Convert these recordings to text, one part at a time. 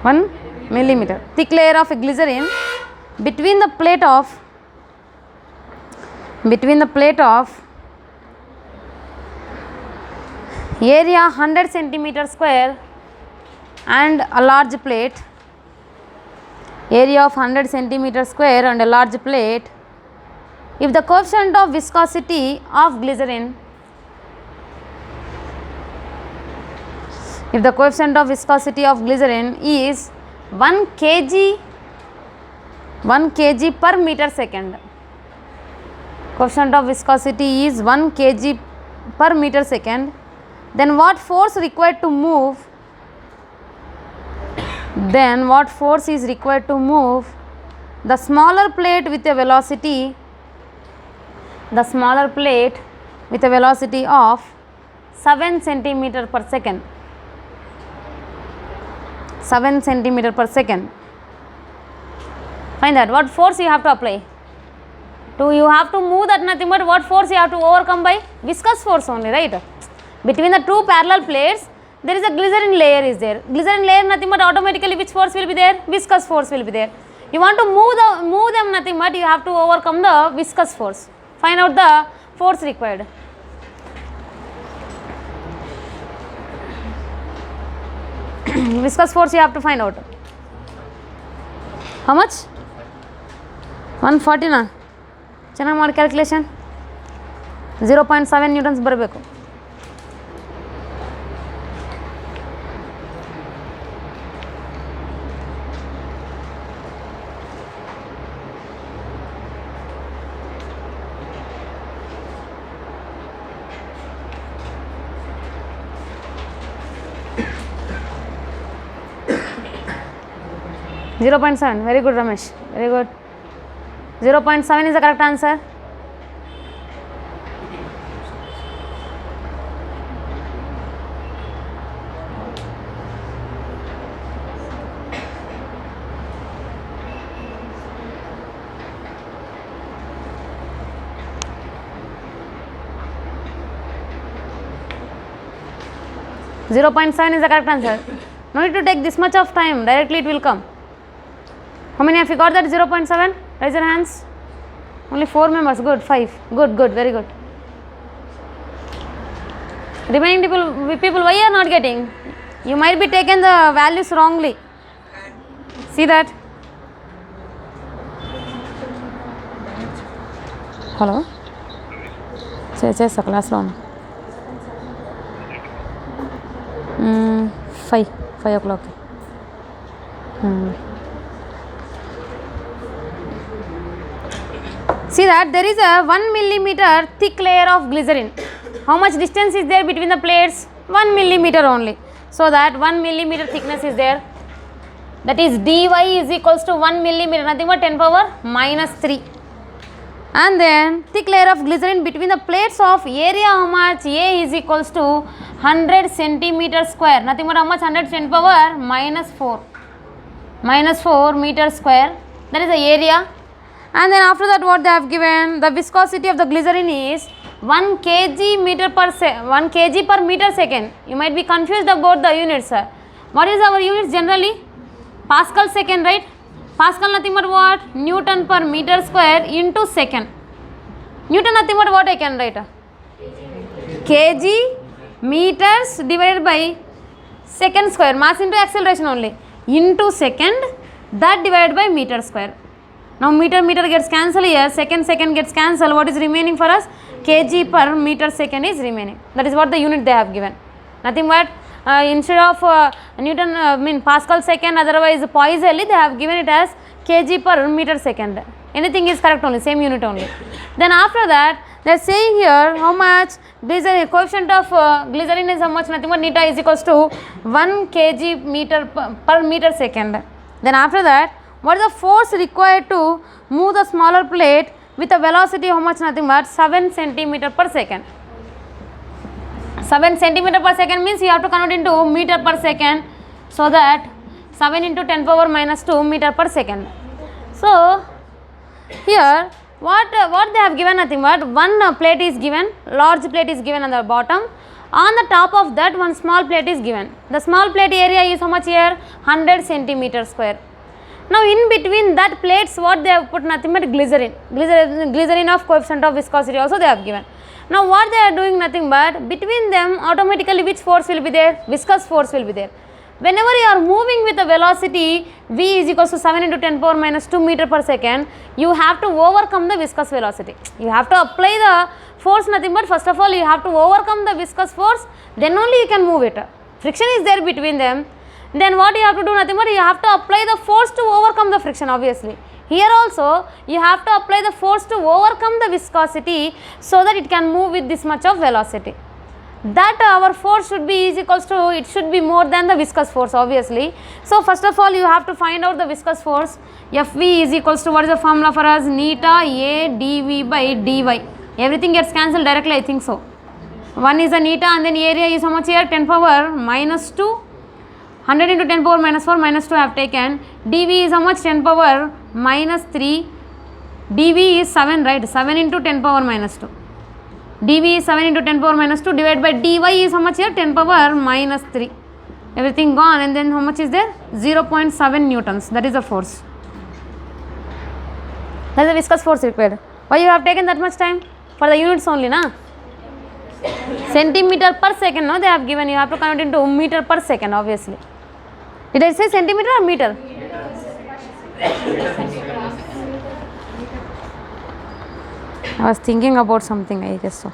1 millimeter. Thick layer of glycerin between the plate of area 100 centimeter square and a large plate, area of 100 centimeter square and a large plate. If the coefficient of viscosity of glycerin is 1 kg per meter second, coefficient of viscosity is 1 kg per meter second, then what force required to move the smaller plate with a velocity of 7 centimeter per second. 7 centimeter per second. Find that. What force you have to apply? You have to move that, nothing but what force you have to overcome by viscous force only, right? Between the two parallel plates, there is a glycerin layer is there. Glycerin layer nothing but automatically which force will be there? Viscous force will be there. You want to move them nothing but you have to overcome the viscous force. Find out the force required. Viscous force you have to find out. How much? 140 na? Chennai mod calculation. 0.7 newtons barabeku. .7. Very good, Ramesh. Very good. 0.7 is the correct answer. .7 is the correct answer. No need to take this much of time. Directly it will come. How many of you got that 0.7? Raise your hands. Only 4 members. Good. 5. Good. Very good. Remaining people, why you are not getting? You might be taken the values wrongly. See that? Hello? Say class room. 5 o'clock. See that there is a 1 millimeter thick layer of glycerin. How much distance is there between the plates? 1 millimeter only. So that 1 millimeter thickness is there. That is dy is equals to 1 millimeter, nothing but 10 power minus 3. And then thick layer of glycerin between the plates of area how much? A is equals to 100 centimeter square, nothing but how much? 100 10 power minus 4 meter square. That is the area. And then after that what they have given, the viscosity of the glycerin is 1 kg per meter second. You might be confused about the units. What is our units generally? Pascal second, right? Pascal nothing but what? Newton per meter square into second. Newton nothing but what I can write? Kg meters divided by second square, mass into acceleration only, into second, that divided by meter square. Now meter gets cancelled here, second gets cancelled. What is remaining for us? Kg per meter second is remaining. That is what the unit they have given. Nothing but instead of Newton Pascal second, otherwise Poiseuille, they have given it as kg per meter second. Anything is correct only, same unit only. Then after that they are saying here how much glycerin, coefficient of glycerin is how much? Nothing but neta is equals to 1 kg per meter second. Then after that, what is the force required to move the smaller plate with a velocity how much? Nothing but 7 centimeter per second. 7 centimeter per second means you have to convert into meter per second, so that 7 into 10 power minus 2 meter per second. So here what they have given, nothing but one plate is given, large plate is given on the bottom, On the top of that, one small plate is given. The small plate area is how much here? 100 centimeter square. Now in between that plates, what they have put? Nothing but glycerin. Glycerin of coefficient of viscosity also they have given. Now what they are doing? Nothing but between them automatically which force will be there? Viscous force will be there. Whenever you are moving with a velocity v is equals to 7 into 10 power minus 2 meter per second, you have to overcome the viscous velocity. You have to apply the force, nothing but first of all you have to overcome the viscous force, then only you can move it. Friction is there between them. Then what you have to do? Nothing but you have to apply the force to overcome the friction, obviously. Here also you have to apply the force to overcome the viscosity so that it can move with this much of velocity. That our force should be is equals to, it should be more than the viscous force, obviously. So first of all you have to find out the viscous force. Fv is equals to, what is the formula for us? Neta A dv by dy. Everything gets cancelled directly, I think so. 1 is a neta and then area is how much here? 10 power minus 2. 100 into 10 power minus 4 minus 2 I have taken. dv is how much? 10 power minus 3. dv is 7, right? 7 into 10 power minus 2. dv is 7 into 10 power minus 2 divided by dy is how much here? 10 power minus 3. Everything gone, and then how much is there? 0.7 newtons. That is the force. That is the viscous force required. Why you have taken that much time? For the units only, na? Centimeter per second, no? They have given. You have to convert into meter per second, obviously. Did I say centimeter or meter? I was thinking about something, I guess so.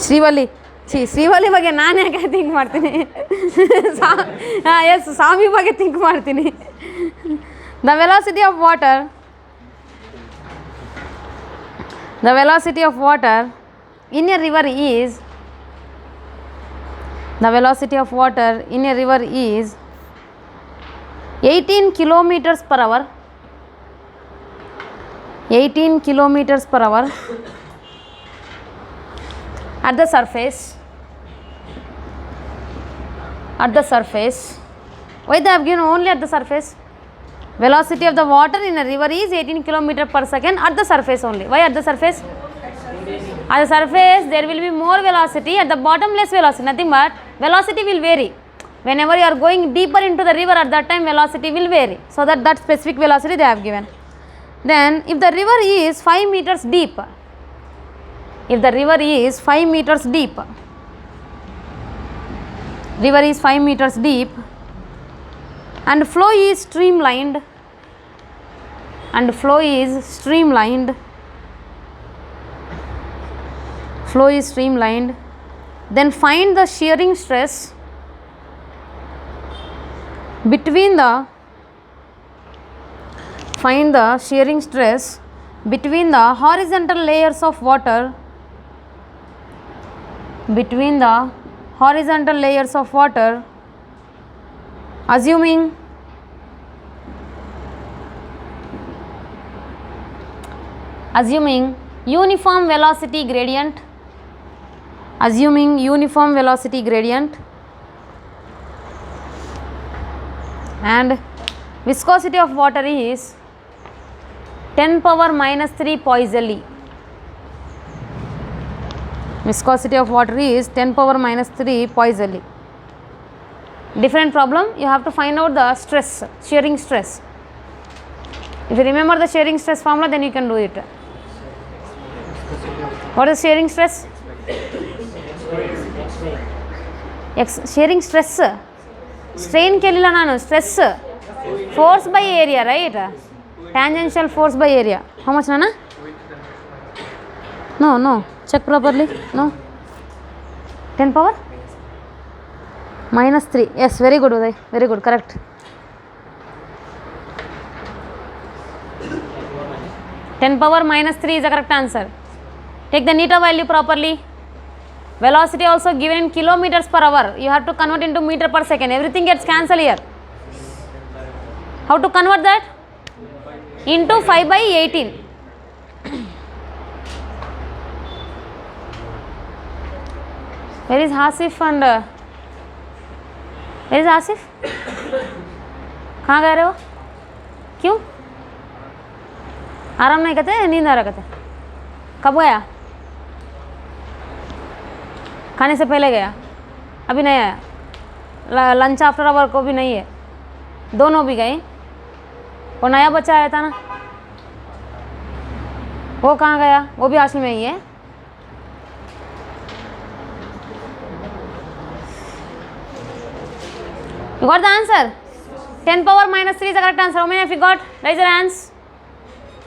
Srivali. See, Srivali ಬಗ್ಗೆ ನಾನು ಯಾಕೆ think ಮಾಡ್ತೀನಿ? S, ಸ್ವಾಮಿ ಬಗ್ಗೆ think ಮಾಡ್ತೀನಿ. The velocity of water. The velocity of water in a river is, the velocity of water in a river is 18 kilometers per hour. 18 kilometers per hour at the surface. At the surface. Why they have given only at the surface? Velocity of the water in a river is 18 kilometers per second at the surface only. Why at the surface? At the surface there will be more velocity, at the bottom less velocity. Nothing but velocity will vary. Whenever you are going deeper into the river, at that time velocity will vary. So that specific velocity they have given. Then if the river is 5 meters deep, if the river is 5 meters deep, river is 5 meters deep and flow is streamlined, and flow is streamlined, flow is streamlined, then find the shearing stress between the, find the shearing stress between the horizontal layers of water, between the horizontal layers of water, assuming uniform velocity gradient, assuming uniform velocity gradient, and viscosity of water is 10 power minus 3 Poiseuille. Viscosity of water is 10 power minus 3 Poiseuille. Different problem, you have to find out the stress, shearing stress. If you remember the shearing stress formula, then you can do it. What is shearing stress? Shearing stress. Strain kelila nanu, stress. Force by area, right? Tangential force by area. How much, Nana? No. Check properly. No. 10 power? Minus 3. Yes, very good, Uday. Very good, correct. Ten power minus 3 is the correct answer. Take the neta value properly. Velocity also given in kilometers per hour. You have to convert into meter per second. Everything gets cancelled here. How to convert that? Into 5 by 18. Where is Hasif and where is Hasif? कहाँ गए रहे हो? क्यों? आराम नहीं करते, नींद आ रहा करते? कब गया? खाने से पहले गया, अभी नहीं आया, लंच आफ्टर आवर को भी नहीं है, दोनों भी गए। वो नया बच्चा आया था ना, वो कहाँ गया, वो भी हॉस्टल में ही है। You got the answer? 10 power minus 3 is the correct answer. How many of you got? Raise your hands.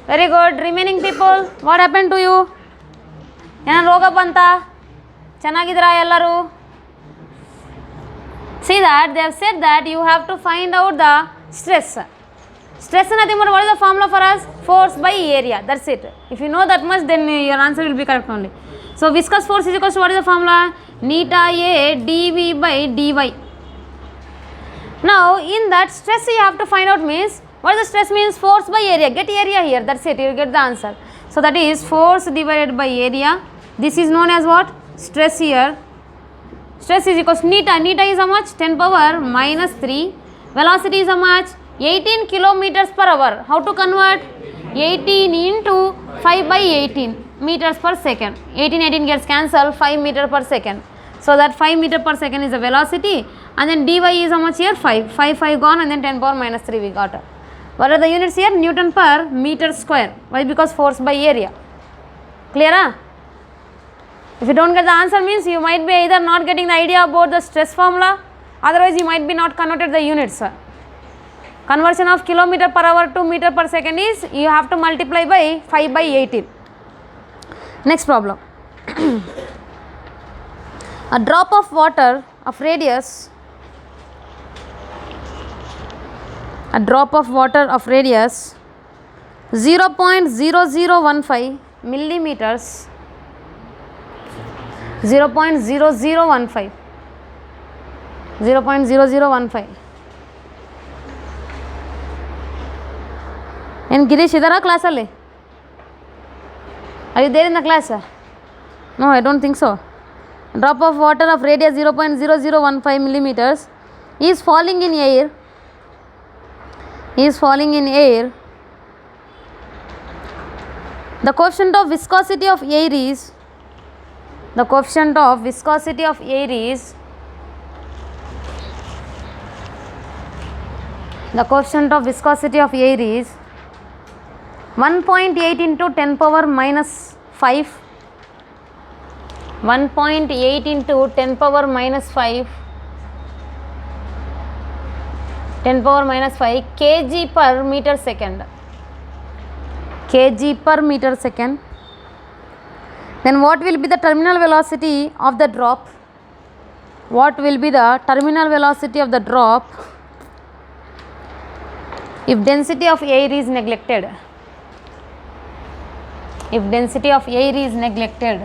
Very good. Remaining people, what happened to you? ಏನ ರೋಗ ಬಂತ? ಚೆನ್ನಾಗಿದ್ದೀರಾ ಎಲ್ಲರೂ? See that they have said that you have to find out the stress. Stress is nothing but what is the formula for us? Force by area. That's it. If you know that much, then your answer will be correct only. So viscous force is equal to what is the formula? Neta A dV by dy. Now in that stress you have to find out means what is the stress means? Force by area. Get area here, that's it, you will get the answer. So that is force divided by area. This is known as what? Stress here. Stress is equals to neta. Neta is how much? 10 power minus 3. Velocity is how much? 18 kilometers per hour. How to convert? 18 into 5 by 18 meters per second. 18 gets cancelled, 5 meter per second. So that 5 meter per second is the velocity, and then dy is how much here? 5. 5 gone, and then 10 power minus 3 we got. What are the units here? Newton per meter square. Why? Because force by area. Clear? Huh? If you don't get the answer means you might be either not getting the idea about the stress formula, otherwise you might be not converted the units. Conversion of kilometer per hour to meter per second is you have to multiply by 5 by 18. Next problem. A drop of water of radius, a drop of water of radius 0.0015 millimeters, 0.0015, 0.0015. And Girish, idara class alli? Are you there in the class? No, I don't think so. Drop of water of radius 0.0015 millimeters is falling in air, the coefficient of viscosity of air is, the coefficient of viscosity of air is, the coefficient of viscosity of air is 1.8 into 10 power minus 5, 1.8 into 10 power minus 5, 10 power minus 5 kg per meter second, kg per meter second. Then what will be the terminal velocity of the drop? What will be the terminal velocity of the drop if density of air is neglected? If density of air is neglected.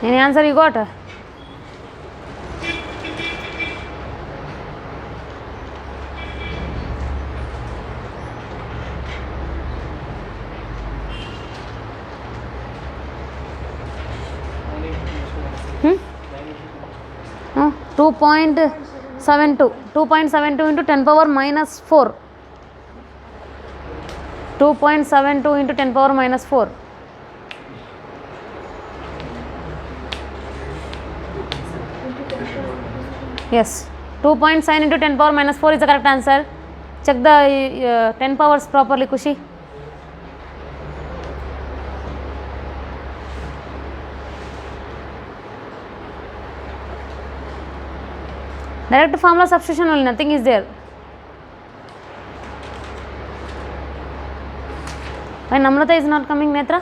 Any answer you got? No, 2.72 into 10 power minus 4, 2.72 into 10 power minus 4. Yes, 2.7 into 10 power minus 4 is the correct answer. Check the 10 powers properly, Kushi. Direct formula substitution only, nothing is there. Why Namrata is not coming, Netra?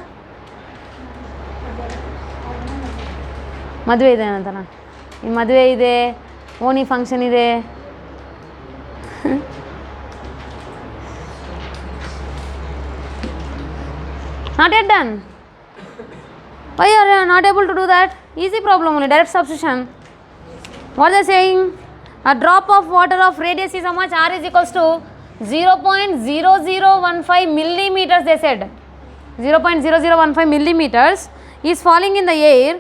ಮದುವೆ ಇದೆ ಅಂತನ ಈ ಮದುವೆ ಇದೆ ಓಣಿ function ಇದೆ not yet done. Why are you not able to do that? Easy problem only, direct substitution. What they are saying? A drop of water of radius is how much? R is equals to 0.0015 millimeters, they said. 0.0015 millimeters is falling in the air.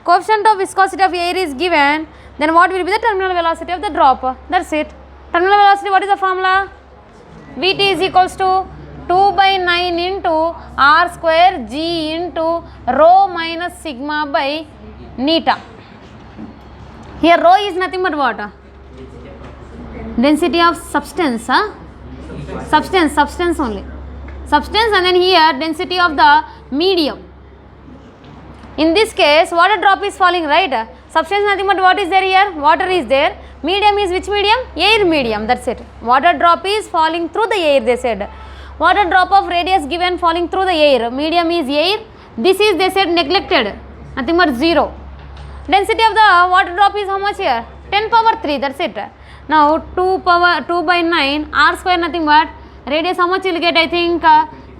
Coefficient of viscosity of air is given. Then what will be the terminal velocity of the drop? That's it. Terminal velocity, what is the formula? Vt is equals to 2 by 9 into r square g into rho minus sigma by neta. Here rho is nothing but what? Density of substance, substance only. Substance, and then here density of the medium. In this case, water drop is falling, right? Substance nothing but what is there here? Water is there. Medium is which medium? Air medium, that's it. Water drop is falling through the air, they said. Water drop of radius given falling through the air. Medium is air. This is, they said, neglected. Nothing but 0. Density of the water drop is how much here? 10 power 3, that's it. Now 2 by 9, r square nothing but, radius how much you will get? I think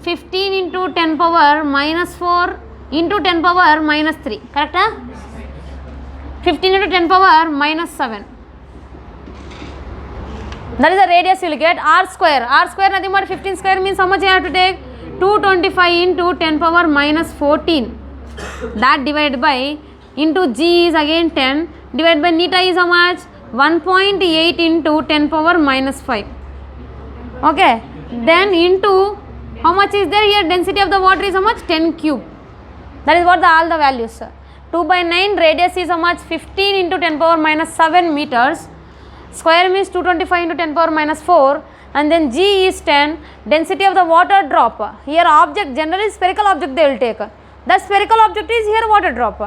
15 into 10 power minus 4 into 10 power minus 3. Correct? 15 into 10 power minus 7. That is the radius you will get. R square. R square nothing but 15 square means how much you have to take? 225 into 10 power minus 14. That divided by into g is again 10. Divided by neta is how much? 1.8 into 10 power minus 5. Okay. Then into how much is there here? Density of the water is how much? 10 cube. That is what all the values. 2 by 9 radius is how much? 15 into 10 power minus 7 meters. Square means 225 into 10 power minus 4, and then g is 10. Density of the water drop. Here object, generally spherical object they will take. The spherical object is here water drop.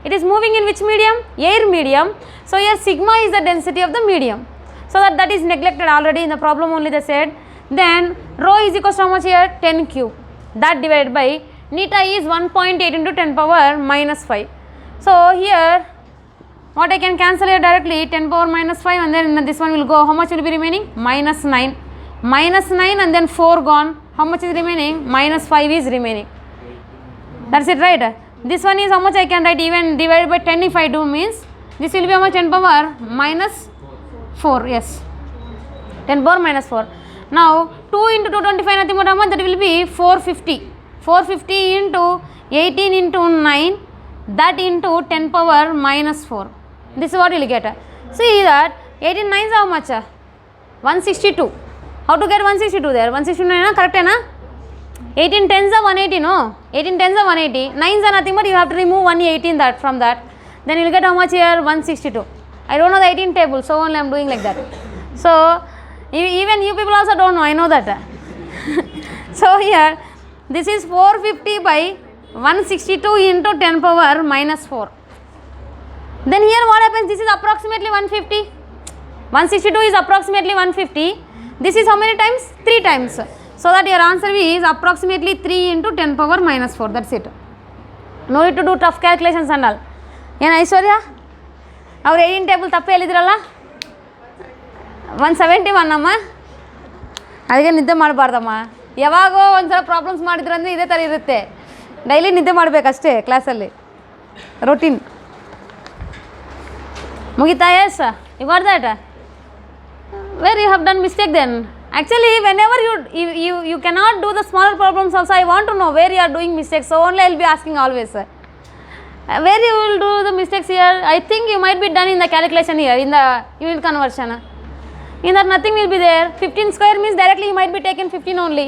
It is moving in which medium? Air medium. So here sigma is the density of the medium. So that is neglected already in the problem only, they said. Then rho is equals to how much here? 10 cube. That divided by neta is 1.8 into 10 power minus 5. So here what I can cancel here directly? 10 power minus 5, and then this one will go. How much will be remaining? Minus 9. Minus 9 and then 4 gone. How much is remaining? Minus 5 is remaining. That's it, right? This one is how much I can write? Even divided by 10 if I do means this will be how much? 10 power minus 4. Yes. 10 power minus 4. Now 2 into 225 nothing but how much? That will be 450. 450 into 18 into 9. That into 10 power minus 4. This is what you will get. See that 18 9s how much? 162. How to get 162 there? 169, correct? 18 10s are 180, no? 18 10s are 180. 9s are nothing but you have to remove 118 that from that. Then you will get how much here? 162. I don't know the 18 table, so only I am doing like that. So even you people also don't know, I know that. So here this is 450 by 162 into 10 power minus 4. Then here what happens? This is approximately 150. 162 is approximately 150. This is how many times? 3 times. So that your answer is approximately 3 into 10 power minus 4. That's it. No need to do tough calculations and all. Yen Aishwarya? Our 18 table tappe helidralla? 171 amma? ಅದಕ್ಕೆ ನಿದ್ದೆ ಮಾಡಬಾರ್ದಮ್ಮ. ಯಾವಾಗೋ ಒಂದ್ಸಲ problems ಮಾಡಿದ್ರಂದ್ರೆ ಇದೇ ಥರ ಇರುತ್ತೆ. Daily ನಿದ್ದೆ ಮಾಡಬೇಕಷ್ಟೇ ಕ್ಲಾಸಲ್ಲಿ, routine. ಮುಗಿತಾ? Yes, you got that? Where you have done mistake then? Actually, whenever you cannot do the smaller problems also, I want to know where you are doing mistakes. So only I will be asking always. Where you will do the mistakes here? I think you might be done in the calculation here, in the unit conversion. In that nothing will be there. 15 square means directly you might be taken 15 only.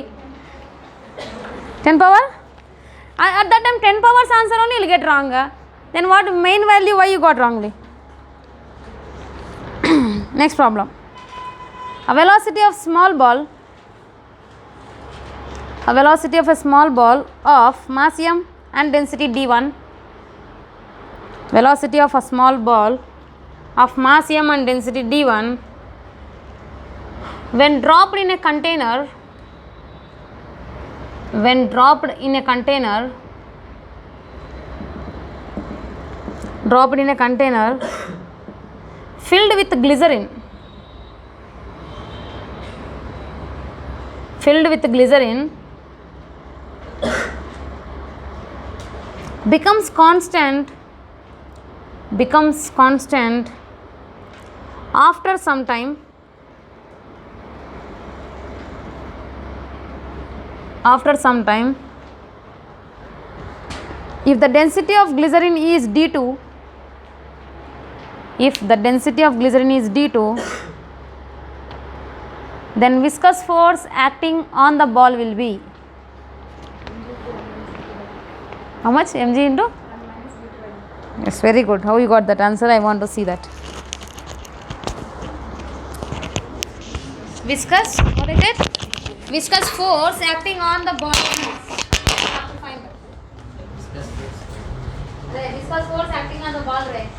10 power? At that time 10 powers answer only you will get wrong. Then what main value why you got wrongly? Next problem. A velocity of small ball, a velocity of a small ball of mass m and density d1, velocity of a small ball of mass m and density d1 when dropped in a container when dropped in a container filled with glycerin becomes constant after some time if the density of glycerin is d2, then viscous force acting on the ball will be how much mg into? Yes, very good. How you got that answer? I want to see that. Viscous, what is it? Viscous force acting on the ball. You have to find that. The viscous force acting on the ball, right?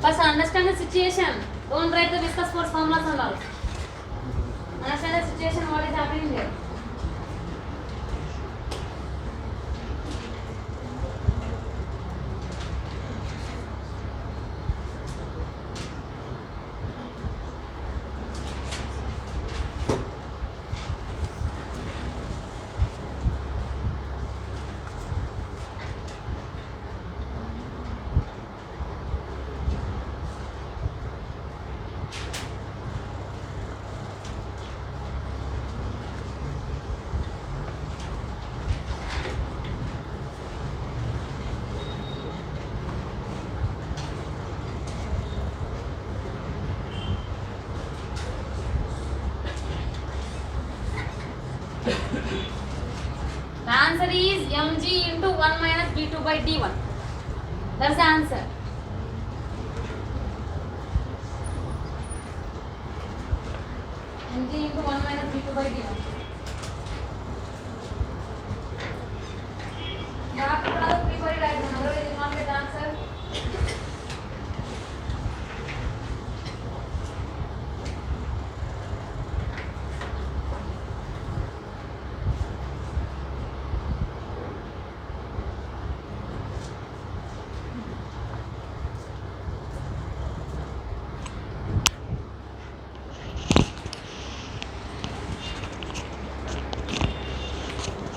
First understand the situation. Don't write the viscous force formulas and all. Understand the situation, what is happening here. The answer is mg into 1 minus d2 by d1. That's the answer. Mg into 1 minus d2 by d1. You have to put out the pre-body diagram, otherwise you will not get the answer.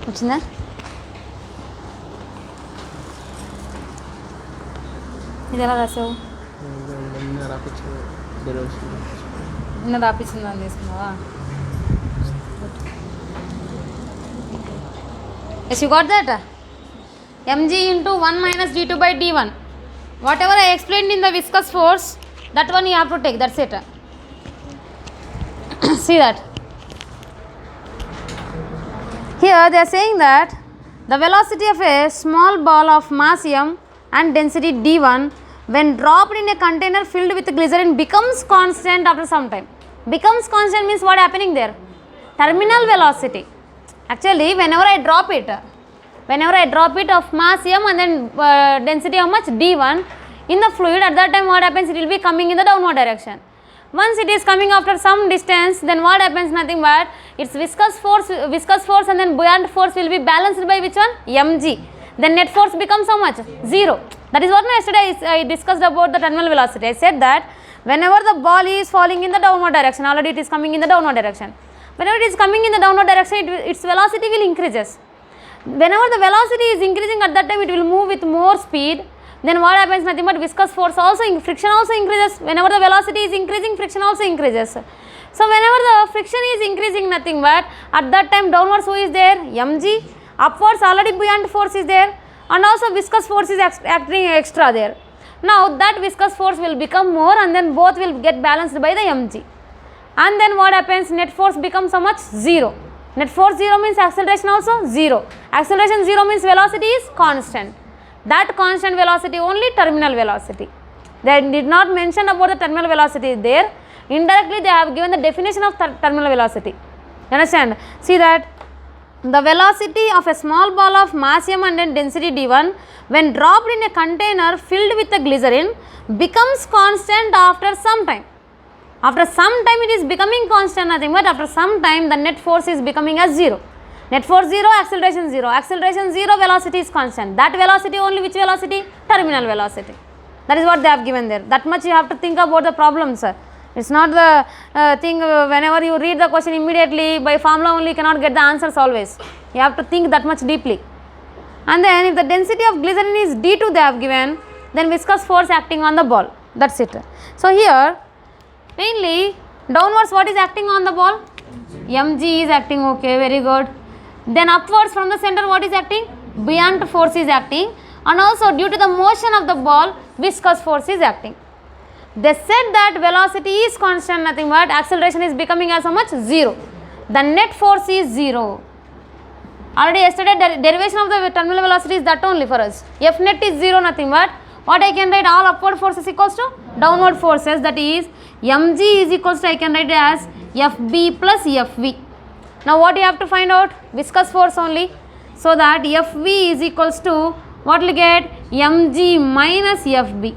వచ్చిందా? ఇది ఎలా రాసావు? నిన్న రాపించిందని తీసుకున్నావా? Yes, you got that? mg into 1 minus d2 by d1. Whatever I explained in the viscous force, that one you have to take. That's it. See that? Here they are saying that the velocity of a small ball of mass m and density d1 when dropped in a container filled with glycerin becomes constant after some time. Becomes constant means what happening there? Terminal velocity. Actually, whenever I drop it of mass m and then density how much? d1 in the fluid, at that time what happens? It will be coming in the downward direction. Once it is coming after some distance, then what happens? Nothing but its viscous force and then buoyant force will be balanced by which one? mg. Then net force becomes how much? 0. That is what yesterday I discussed about the terminal velocity. I said that whenever the ball is falling in the downward direction, already it is coming in the downward direction. Whenever it is coming in the downward direction, its velocity will increases. Whenever the velocity is increasing, at that time it will move with more speed. Then what happens? Nothing but viscous force also, friction also increases. Whenever the velocity is increasing, friction also increases. So whenever the friction is increasing, nothing but at that time downwards who is there? mg. Upwards already buoyant force is there, and also viscous force is acting extra there. Now that viscous force will become more, and then both will get balanced by the mg. And then what happens? Net force becomes how much? 0. Net force 0 means acceleration also 0. Acceleration 0 means velocity is constant. That constant velocity only terminal velocity. They did not mention about the terminal velocity there. Indirectly they have given the definition of terminal velocity. You understand? See that the velocity of a small ball of mass m and then density d1 when dropped in a container filled with a glycerin becomes constant after some time. After some time it is becoming constant, nothing but after some time the net force is becoming as 0. Net force 0, acceleration 0. Acceleration 0, velocity is constant. That velocity only which velocity? Terminal velocity. That is what they have given there. That much you have to think about the problem, sir. It's not the thing whenever you read the question immediately by formula only you cannot get the answers always. You have to think that much deeply. And then if the density of glycerin is d2 they have given, then viscous force acting on the ball. That's it. So here mainly downwards what is acting on the ball? mg is acting, okay, very good. Then upwards from the center what is acting? Buoyant force is acting, and also due to the motion of the ball viscous force is acting. They said that velocity is constant, nothing but acceleration is becoming as how much? 0. The net force is 0. Already yesterday derivation of the terminal velocity is that only for us. F net is 0, nothing but what I can write, all upward forces equals to downward forces, that is mg is equals to I can write as fb plus fv. Now what you have to find out? Viscous force only. So that fv is equals to what will get? mg minus fb.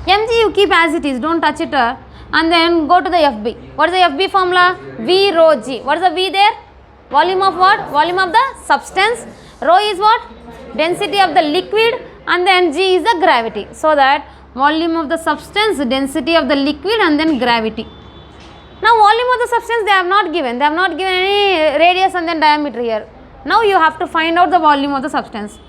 mg you keep as it is, don't touch it, and then go to the fb. What is the fb formula? V rho g. What is the v there? Volume of what? Volume of the substance. Rho is what? Density of the liquid, and then g is the gravity. So that volume of the substance, density of the liquid, and then gravity. Now volume of the substance they have not given. They have not given any radius and then diameter here. Now you have to find out the volume of the substance.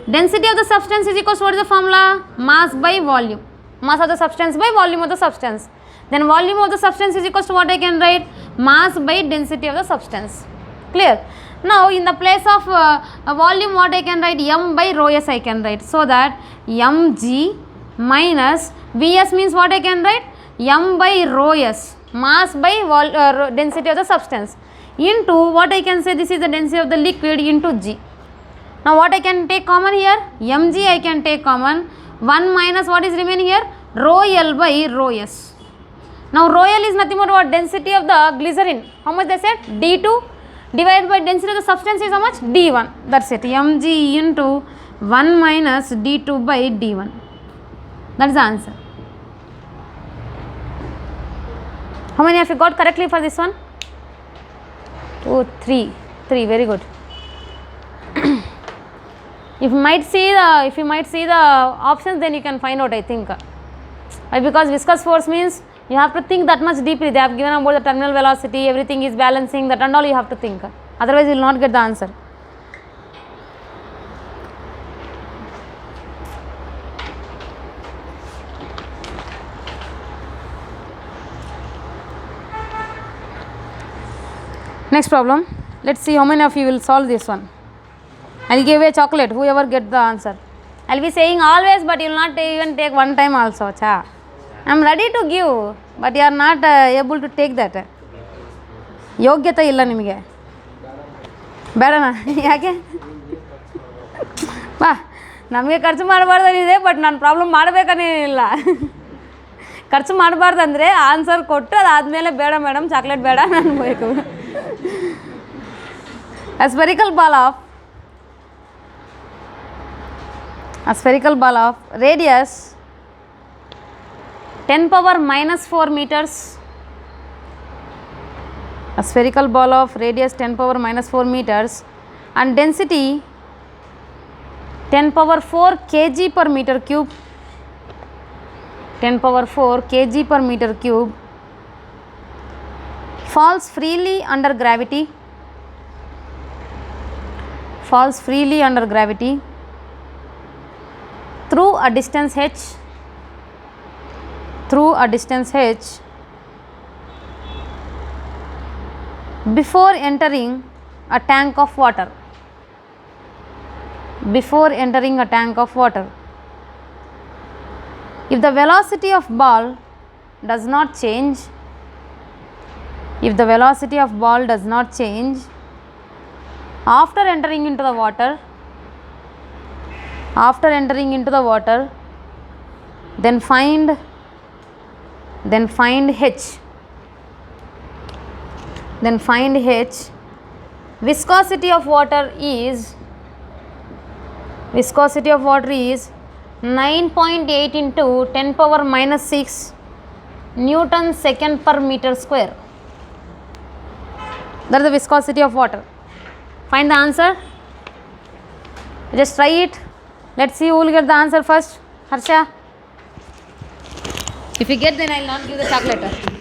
Density of the substance is equals to what is the formula? Mass by volume. Mass of the substance by volume of the substance. Then volume of the substance is equals to what I can write? Mass by density of the substance. Clear? Now in the place of volume what I can write? M by rho s I can write. So that mg minus Vs means what I can write? M by rho s. Mass by density of the substance into what I can say, this is the density of the liquid into g. Now what I can take common here? mg I can take common. 1 minus what is remaining here? Rho L by rho s. Now rho L is nothing but what? Density of the glycerin. How much they said? D2 divided by density of the substance is how much? D1. That's it. mg into 1 minus D2 by D1. That is the answer. How many of you got correctly for this one? 2, 3. 3, very good. If you might see the options, then you can find out, I think. Why? Because viscous force means you have to think that much deeply. They have given about the terminal velocity, everything is balancing, that and all you have to think. Otherwise you will not get the answer. Next problem. Let's see how many of you will solve this one. I will give a chocolate, whoever get the answer. I will be saying always, but you will not even take one time also. Cha. I am ready to give, but you are not able to take that. ಯೋಗ್ಯತೆ ಇಲ್ಲ ನಿಮಗೆ ಬೇಡನಾ ಯಾಕೆ ಬಾ ನಮಗೆ ಖರ್ಚು ಮಾಡಬಾರ್ದಿದೆ but ನಾನು problem ಮಾಡಬೇಕನ್ನೇನಿಲ್ಲ ಖರ್ಚು ಮಾಡಬಾರ್ದಂದರೆ answer ಕೊಟ್ಟು ಅದಾದಮೇಲೆ ಬೇಡ ಮೇಡಮ್ ಚಾಕ್ಲೇಟ್ ಬೇಡ ನಾನು ಬೇಕು a spherical ball of radius 10 power minus 4 meters. A spherical ball of radius 10 power minus 4 meters and density 10 power 4 kg per meter cube. 10 power 4 kg per meter cube falls freely under gravity. Falls freely under gravity through a distance h. Through a distance h before entering a tank of water. Before entering a tank of water. If the velocity of ball does not change, if the velocity of ball does not change after entering into the water, then find h. Then find H. Viscosity of water is 9.8 into 10 power minus 6 Newton second per meter square. That is the viscosity of water. Find the answer. Just try it. Let's see who will get the answer first. Harsha. If you get, then I will not give the chocolate.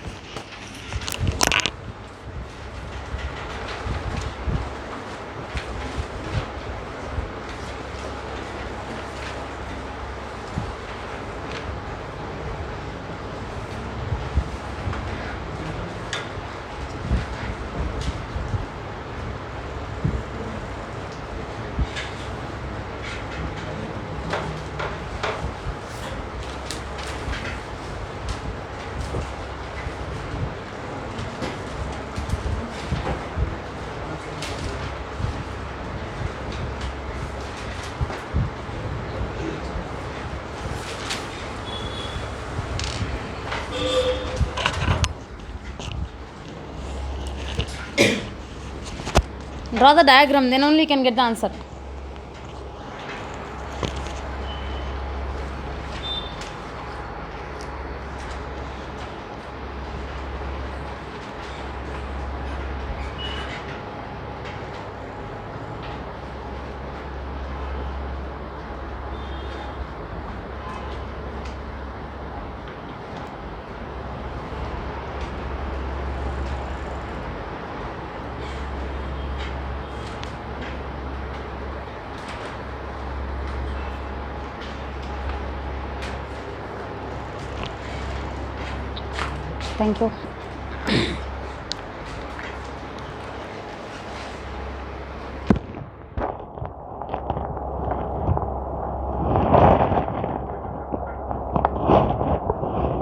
Draw the diagram, then only you can get the answer. Thank you.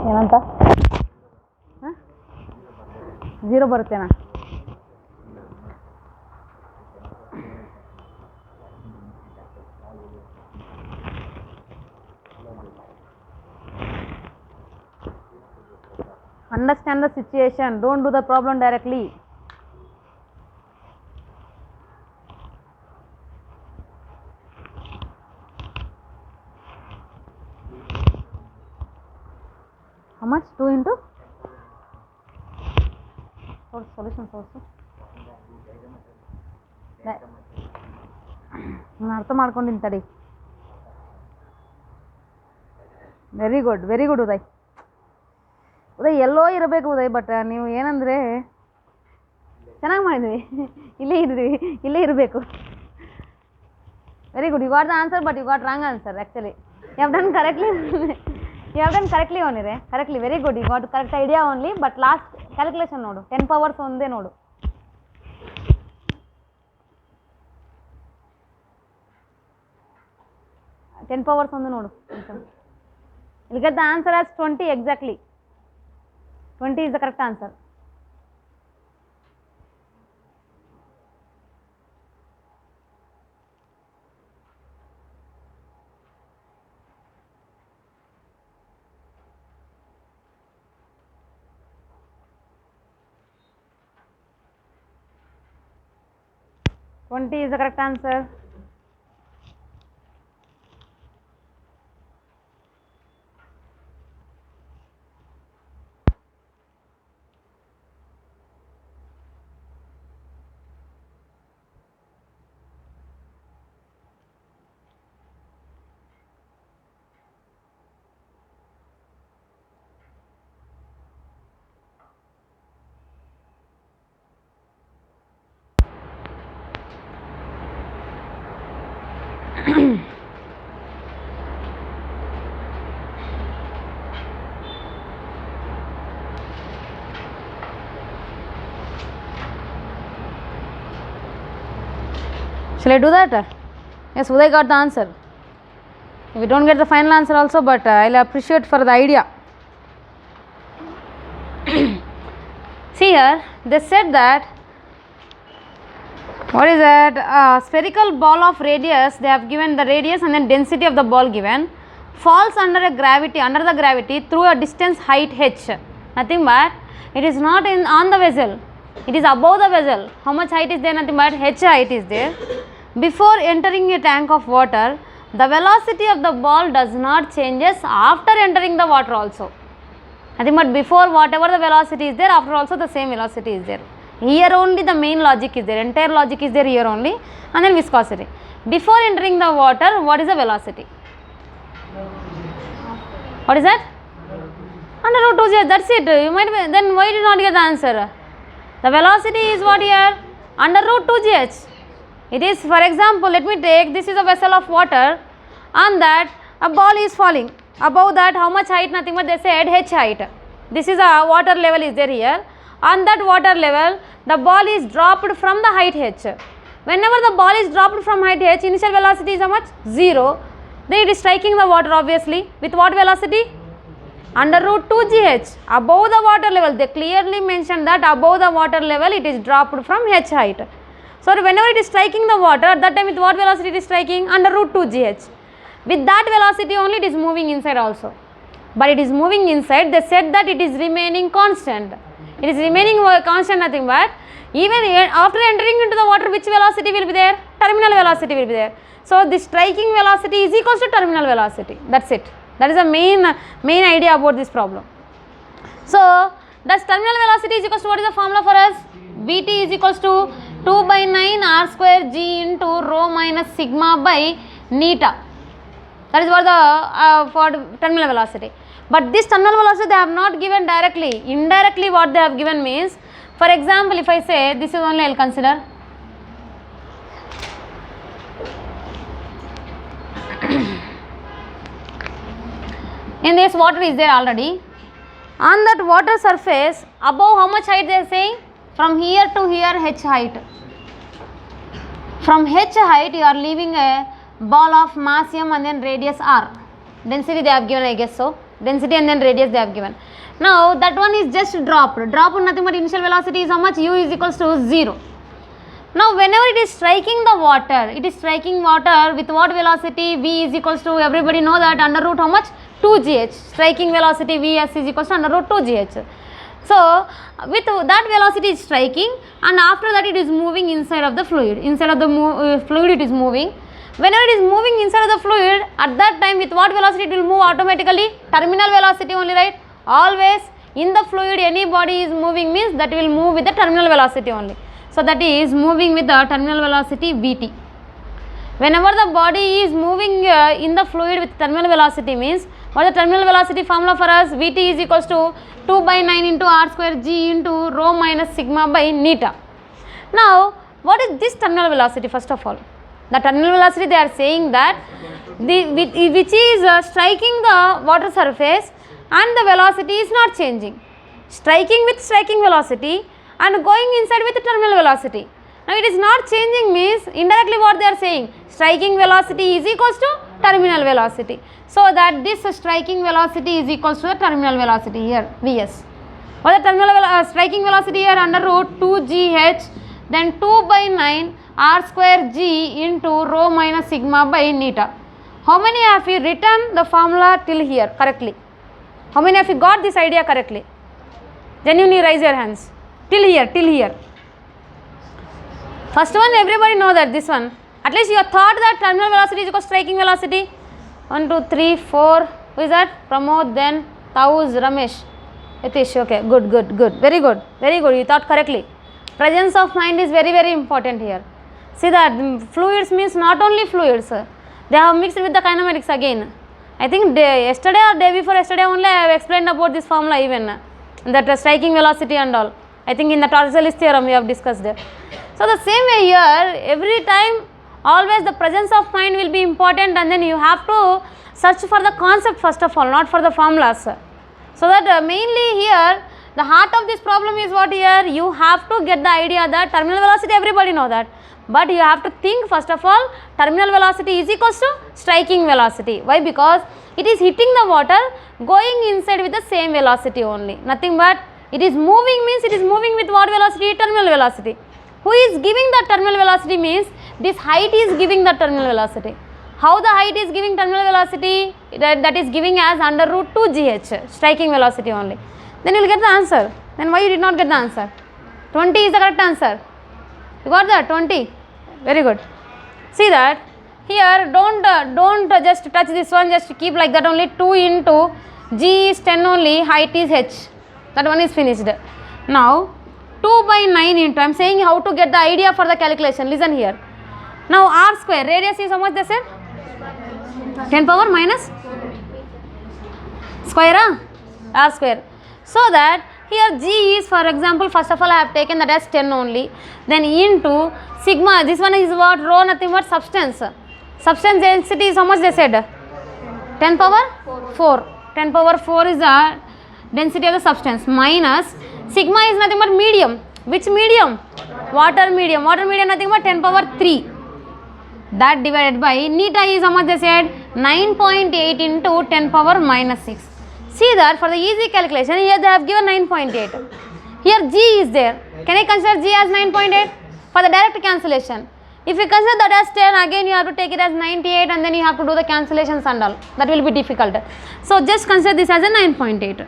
ಏನಂತ 0 ಬರುತ್ತೇನಾ? Understand the situation, don't do the problem directly. How much? 2 into solutions also. ನಾನು ಅರ್ಥ ಮಾಡ್ಕೊಂಡಿನಿ ತಡಿ. Very good Uday. Uday ಎಲ್ಲೋ ಇರಬೇಕು Uday, but ನೀವು ಏನಂದರೆ ಚೆನ್ನಾಗಿ ಮಾಡಿದ್ವಿ. ಇಲ್ಲೇ ಇರಬೇಕು. Very good, you got the answer, but you got wrong answer actually. You have done correctly ಓನಿರೆ correctly. Very good, you got correct idea only, but last calculation ನೋಡು, 10 ಪವರ್ಸ್ ಒಂದೇ ನೋಡು. ಟೆನ್ ಪವರ್ಸ್ ಒಂದು ನೋಡು. You'll get the answer as 20 exactly. 20 is the correct answer. Twenty is the correct answer. Shall I do that? Yes, Uday got the answer. We don't get the final answer also, but I'll appreciate for the idea. See here, they said that, what is that? Spherical ball of radius, they have given the radius and then density of the ball given, falls under the gravity through a distance height h. Nothing but it is not on the vessel. It is above the vessel. How much height is there? Nothing but h height is there. Before entering a tank of water, the velocity of the ball does not changes after entering the water also. Nothing but before whatever the velocity is there, after also the same velocity is there. Here only the main logic is there, entire logic is there here only, and then viscosity. Before entering the water, what is the velocity? What is that? Under root 2gh, that's it. You might be, then why did not get the answer? The velocity is what here? Under root 2gh. It is, for example, let me take, this is a vessel of water, and that a ball is falling. Above that, how much height? Nothing but they said h height. This is a water level is there here. On that water level, the ball is dropped from the height h. Whenever the ball is dropped from height h, initial velocity is how much? 0. Then it is striking the water obviously. With what velocity? Under root 2gh. Above the water level. They clearly mentioned that above the water level it is dropped from h height. So whenever it is striking the water, at that time with what velocity it is striking? Under root 2gh. With that velocity only it is moving inside also. But it is moving inside, they said that it is remaining constant. It is remaining constant, nothing but even after entering into the water, which velocity will be there? Terminal velocity will be there. So the striking velocity is equals to terminal velocity. That's it. That is the main idea about this problem. So thus terminal velocity is equals to, what is the formula for us? Vt is equals to 2 by 9 r square g into rho minus sigma by neta. That is what the for terminal velocity. But this terminal velocity they have not given directly. Indirectly what they have given means, for example, if I say this is only, I will consider. In this water is there already. On that water surface, above how much height they are saying? From here to here h height. From h height you are leaving a ball of mass m and then radius r. Density they have given, I guess so. Density and then radius they have given. Now that one is just dropped. Dropped nothing but initial velocity is how much? U is equals to 0. Now whenever it is striking the water, it is striking water with what velocity? V is equals to, everybody know that, under root how much? 2gh. Striking velocity Vs is equals to under root 2gh. So with that velocity is striking, and after that it is moving inside of the fluid. Inside of the fluid it is moving. Whenever it is moving inside of the fluid, at that time with what velocity it will move automatically? Terminal velocity only, right? Always in the fluid any body is moving means that will move with the terminal velocity only. So that is moving with the terminal velocity Vt. Whenever the body is moving in the fluid with terminal velocity means, what is the terminal velocity formula for us? Vt is equals to 2 by 9 into r square g into rho minus sigma by neta. Now what is this terminal velocity first of all? The terminal velocity they are saying that which is striking the water surface and the velocity is not changing. Striking with striking velocity and going inside with the terminal velocity. Now it is not changing means indirectly what they are saying, striking velocity is equals to terminal velocity. So that this striking velocity is equals to the terminal velocity here, Vs. What is the terminal striking velocity here? Under root 2gh, then 2 by 9 r square g into rho minus sigma by neta. How many have you written the formula till here correctly? How many have you got this idea correctly? Genuinely raise your hands. Till here. First one everybody know that, this one. At least you have thought that terminal velocity is equal to striking velocity. 1, 2, 3, 4. Who is that? Pramod, then Tauz, Ramesh, Yatish. Okay, good. Very good. You thought correctly. Presence of mind is very, very important here. See that fluids means not only fluids. They have mixed with the kinematics again. I think yesterday or day before yesterday only I have explained about this formula even. That striking velocity and all. I think in the Torricelli's theorem we have discussed there. So the same way here, every time always the presence of mind will be important, and then you have to search for the concept first of all, not for the formulas. So that mainly here the heart of this problem is what here, you have to get the idea that terminal velocity everybody know that, but you have to think first of all terminal velocity is equals to striking velocity. Why? Because it is hitting the water going inside with the same velocity only, nothing but it is moving means it is moving with what velocity? Terminal velocity. Who is giving the terminal velocity means this height is giving the terminal velocity. How the height is giving terminal velocity? That is giving as under root 2gh, striking velocity only. Then you will get the answer. Then why you did not get the answer? 20 is the correct answer. You got that? 20. Very good. See that here, don't just touch this one, just keep like that only. 2 into G is 10 only, height is H. That one is finished. Now 2 by 9 into, I am saying how to get the idea for the calculation. Listen here. Now r square, radius is how much they said? 10 power minus square, r square. So that here G is, for example, first of all I have taken that as 10 only. Then into sigma, this one is what? Rho, nothing but substance. Substance density is how much they said? 10 power 4. 10 power 4 is the density of the substance, minus sigma is nothing but medium. Which medium? Water medium. Water medium nothing but 10 power 3. That divided by neta is how much they said? 9.8 into 10 power minus 6. See that for the easy calculation, here they have given 9.8. Here G is there. Can I consider G as 9.8? For the direct cancellation. If you consider that as 10, again you have to take it as 98 and then you have to do the cancellations and all. That will be difficult. So just consider this as a 9.8.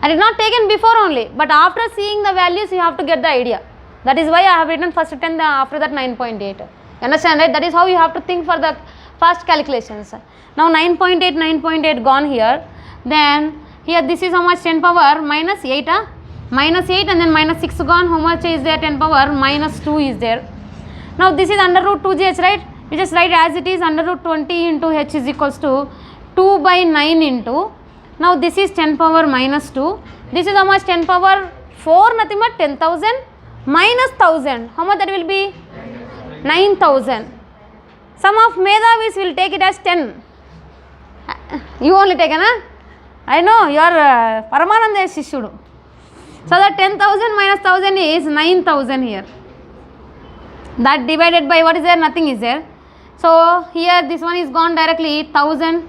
I did not taken before only, but after seeing the values you have to get the idea. That is why I have written first 10, after that 9.8. Understand, right? That is how you have to think for the fast calculations. Now 9.8, 9.8 gone here. Then here this is how much? 10 power minus 8. Minus 8 and then minus 6 gone. How much is there? 10 power minus 2 is there. Now this is under root 2gh, right? We just write as it is, under root 20 into h is equals to 2 by 9 into. Now this is 10 power minus 2. This is how much? 10 power 4, nothing but 10,000 minus 1000. How much that will be? 9,000. Some of Medhavis will take it as 10. You only taken, huh? I know, you are Paramananda Shishudu. So that 10,000 minus 1000 is 9,000 here. That divided by what is there? Nothing is there. So here this one is gone directly, 1000.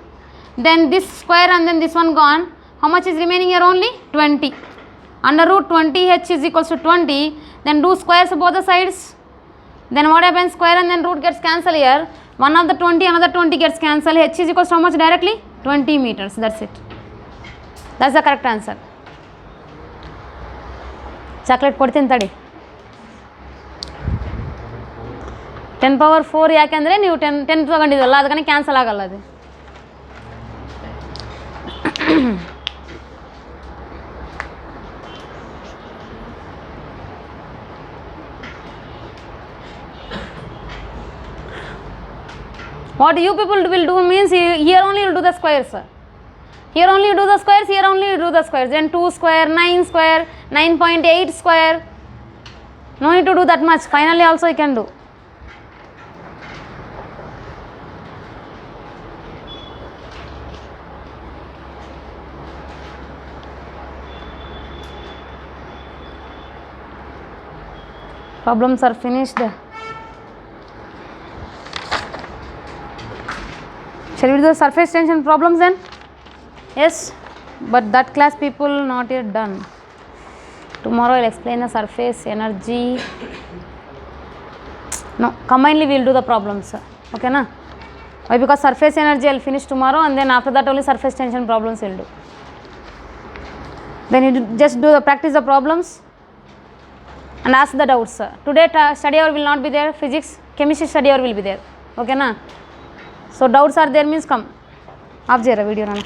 Then this square and then this one gone. How much is remaining here? Only 20. Under root 20h is equals to 20. Then do squares both the sides. Then what happens? Square and then root gets cancelled here. One of the 20, another 20 gets cancelled. H is equals to how much directly? 20 meters. That's it. That's the correct answer. Chocolate ಕೊಡ್ತೀನಿ ತಡಿ. 10 power 4 ಯಾಕೆಂದರೆ ನೀವು 10 ತಗೊಂಡಿದ್ದಲ್ಲ ಅದಕ್ಕೆ cancel ಆಗಲ್ಲ ಅದು. What you people will do means here only you do the squares. Here only you do the squares, here only you do the squares. Then 2 square, 9 square, 9.8 square. No need to do that much. Finally also you can do. Problems are finished. Shall we do the surface tension problems then? Yes, but that class people not yet done. Tomorrow I will explain the surface energy. No, combinedly we will do the problems. Okay na? Why? Because surface energy I will finish tomorrow and then after that only surface tension problems we will do. Then you just do the practice the problems and ask the doubts. Today study hour will not be there. Physics, chemistry study hour will be there. Okay na? So doubts are there means come. Off jera video run.